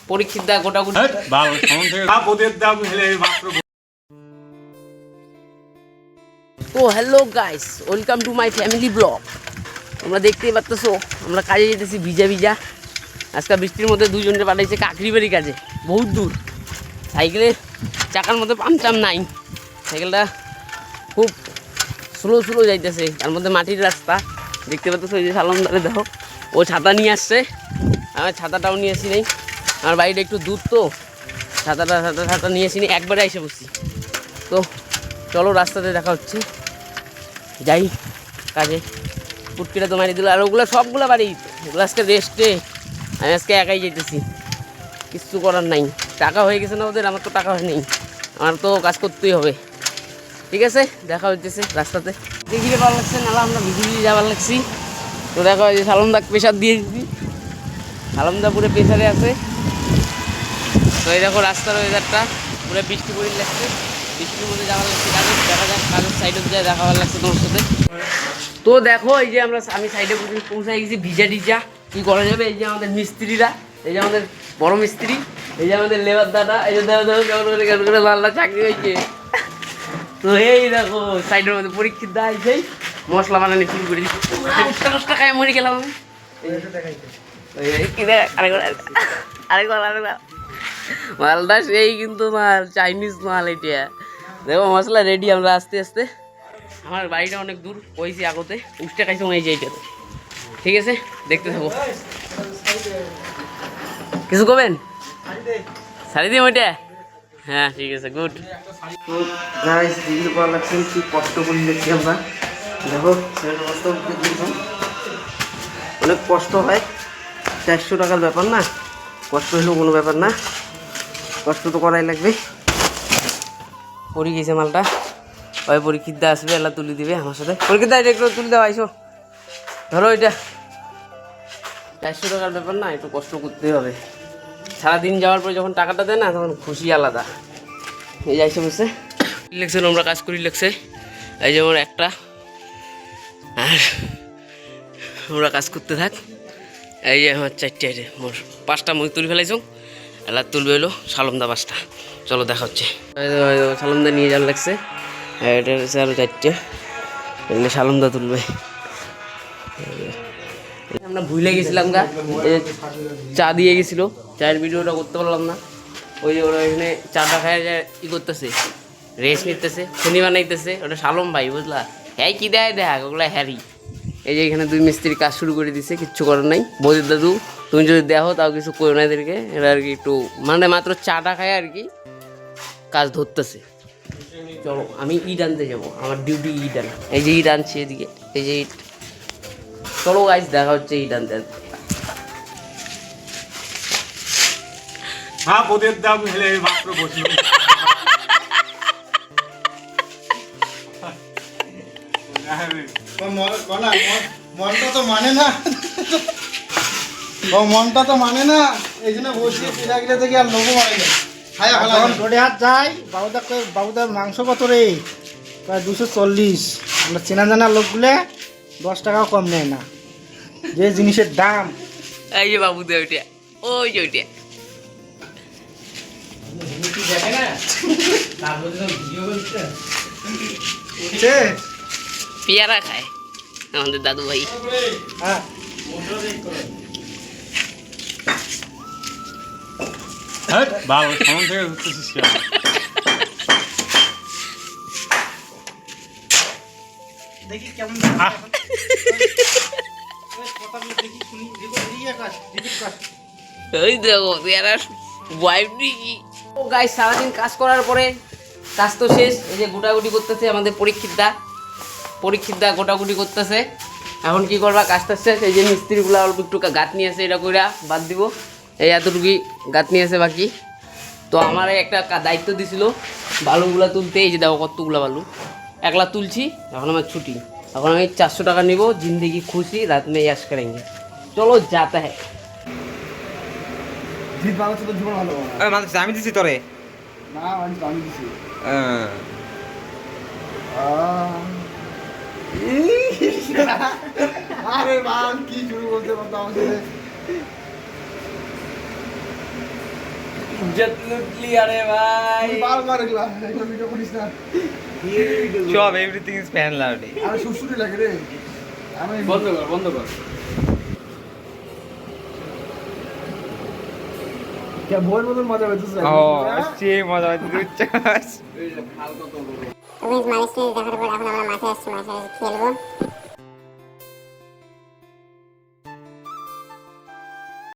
পরীক্ষিত দা গোটাগুটি তো hello guys, welcome to my family blog. তোমরা দেখতেই পারতেছো আমরা কাজে যেতেছি ভিজা ভিজা। আজকে বৃষ্টির মধ্যে দুজনকে পাঠাইছে কাকরিবাড়ি কাজে, বহুত দূর। সাইকেলের চাকার মধ্যে পাম্পটাম নাই, সাইকেলটা খুব স্লো স্লো যাইতেছে, তার মধ্যে মাটির রাস্তা দেখতে পাচ্তেছো। ওই যে সালমদারে দেখো, ও ছাতা নিয়ে আসছে, আমার ছাতাটাও নিয়ে আসি নাই। আমার বাড়িটা একটু দূর তো, ছাতা নিয়ে আসিনি, একবারে এসে বসছি। তো চলো রাস্তাতে দেখা হচ্ছে, যাই কাজে। পুটকিটা তো মারি দিল, আর ওগুলো সবগুলো বাড়ি, ওগুলো আজকে রেস্টে, আমি আজকে একাই যেতেছি, কিচ্ছু করার নাই। টাকা হয়ে গেছে না ওদের, আমার তো টাকা হয় নেই, আমার তো কাজ করতেই হবে। ঠিক আছে, দেখা হচ্ছে রাস্তাতে। দেখিলে ভালো লাগছে, নাহলে আমরা ভিজে যাবার লাগছি। তো দেখা হয় যে সালমদা প্রেশার দিয়ে দিচ্ছি, সালমদা পুরো প্রেশারে আছে। তো এই দেখো রাস্তার ওয়েদারটা পুরো বৃষ্টি পড়ে লাগছে, বৃষ্টির মধ্যে যাওয়ার লাগছে কাজে। দেখা যাক কাজের সাইডে যায় দেখা ভালো লাগছে তোমার সাথে। তো দেখো এই যে আমি সাইডে পৌঁছাই গেছি ভিজা টিজা, কী করা যাবে। এই যে আমাদের মিস্ত্রিরা, এই যে আমাদের বড় মিস্ত্রি, এই যে আমাদের লেবার দাদা, এই যে কেমন করে লাল্লা চাকরি হয়েছে। তো এই দেখো সাইডের মধ্যে পরীক্ষিত দা আইছেই মশলা বানানি শুরু করে দিচ্ছি। খায় মরে গেলাম আমি। আরেকবার মালটা সেই কিন্তু মাল, চাইনিজ মাল এটা। দেখো মশলা রেডি, আমরা আস্তে আস্তে। আমার বাড়িটা অনেক দূর, কইছি আগতে উষ্টা খাইছে এই যে এইটাতে। ঠিক আছে, দেখতে থাকো। কিছু করবেন শাড়ি দিয়ে ওইটা? হ্যাঁ ঠিক আছে, গুড। তো গাইস দিদির পর লাগছে কি কষ্ট করে দেখছি আমরা। দেখো অনেক কষ্ট হয়, 400 টাকার ব্যাপার না, কষ্ট হলেও কোনো ব্যাপার না, কষ্ট তো করাই লাগবে। পরি গেছে মালটা, ওই পরীক্ষিত দা আসবে, এলা তুলে দিবে আমার সাথে। পরীক্ষিত দা এটা একটু তুলে দেওয়া, আইসো ধরো। এটা 400 টাকার ব্যাপার না, একটু কষ্ট করতেই হবে। সারাদিন যাওয়ার পরে যখন টাকাটা দেয় না, তখন খুশি আলাদা। এই যাইছে বুঝছে লেগছে, আমরা কাজ করি লেগছে। এই যে আমার একটা, আর আমরা কাজ করতে থাক। এই যে আমার 4টে, মোর 5টা মই তুলে ফেলাইছ, এলা তুলবে হলো সালমদা 5টা। চলো দেখা হচ্ছে। সালমদা নিয়ে যাওয়ার লাগছে, এটা হচ্ছে আরও 4টে, এগুলো সালমদা তুলবে। আমরা ভুলে গেছিলাম গা, চা দিয়ে গেছিল, চায়ের ভিডিওটা করতে পারলাম না। ওই যে ওরা এখানে চাটা খায় ই করতেছে, রেস্ট নিতেছে, খনি বানাইতেছে। ওটা সালম ভাই, বুঝলা? হ্যাঁ কি দেয় দেখ, ওগুলা হ্যারি। এই যে এখানে 2 মিস্ত্রি কাজ শুরু করে দিচ্ছে, কিচ্ছু করার নাই। বৌদির দাদু, তুমি যদি দেখো তাও কিছু করো না এদেরকে, এরা আর কি একটু মানে মাত্র চাটা খায় আর কি কাজ ধরতেছে। চলো আমি ইট আনতে যাবো, আমার ডিউটি ইট আনা। এই যে ইট আনছি এদিকে, এই যে ইট। চলো গাইস দেখা হচ্ছে ইট আনতে আনতে। হ্যাঁ ওদের দাম হেলে মাত্র বসলো। মনটা তো মানে না, ও মনটা তো মানে না, এই জন্য বসিয়ে পিড়া গিলে থেকে আর লোকও মানে না। তখন টোটে হাত যাই, বাবুদার মাংস কত রে? প্রায় 240। আমরা চেনা জানা লোকগুলো 10 টাকাও কম নেয় না, যে জিনিসের দাম। এই যে বাবু দে ওইটা, ওই যে ওইটা দেখে না, পেয়ারা খায় আমাদের দাদু ভাই। হ্যাঁ ভালো সামন থেকে ঘুরতেছিস কেন? দেখি কেমন ওই দেখো পেয়ারার ওয়াইফ কি। ও গাইস, সারাদিন কাজ করার পরে কাজ তো শেষ। এই যে গোটাগুটি করতেছে আমাদের পরীক্ষিত দা গোটাগুটি করতেছে। এখন কি করবা, কাজটা শেষ। এই যে মিস্ত্রিগুলো অল্প একটু গাঁথ নিয়ে আসে, এটা কইরা বাদ দিব। এই এতটুকুই গাঁথ নিয়ে আসে বাকি। তো আমার একটা দায়িত্ব দিছিল বালুগুলা তুলতে। এই যে দেখো কতগুলো বালু একলা তুলছি। এখন আমার ছুটি, এখন আমি 400 টাকা নিব। জিন্দেগি খুশি, রাত মে ইয়াশ করেंगे। চলো যাতা হ্যাঁ। আমি দিছি তোরে না, আমি দিছি। আরে বাল কি শুরু করতে পারতো আমাদের। ইজ্জত লুটলি আরে ভাই বারবার এগুলা একটা ভিডিও করিস না সব এভরিথিং ইজ ফ্যান লাউডি আরে সুসুরি লাগে রে আমি বন্ধ কর কে বইয়ের মতন মজা পাইতেছ ও সে মজা হচ্ছে খাল কত বড় মালিশ দেখার পর এখন আমরা মাঠে আসছি মাঠে খেলবো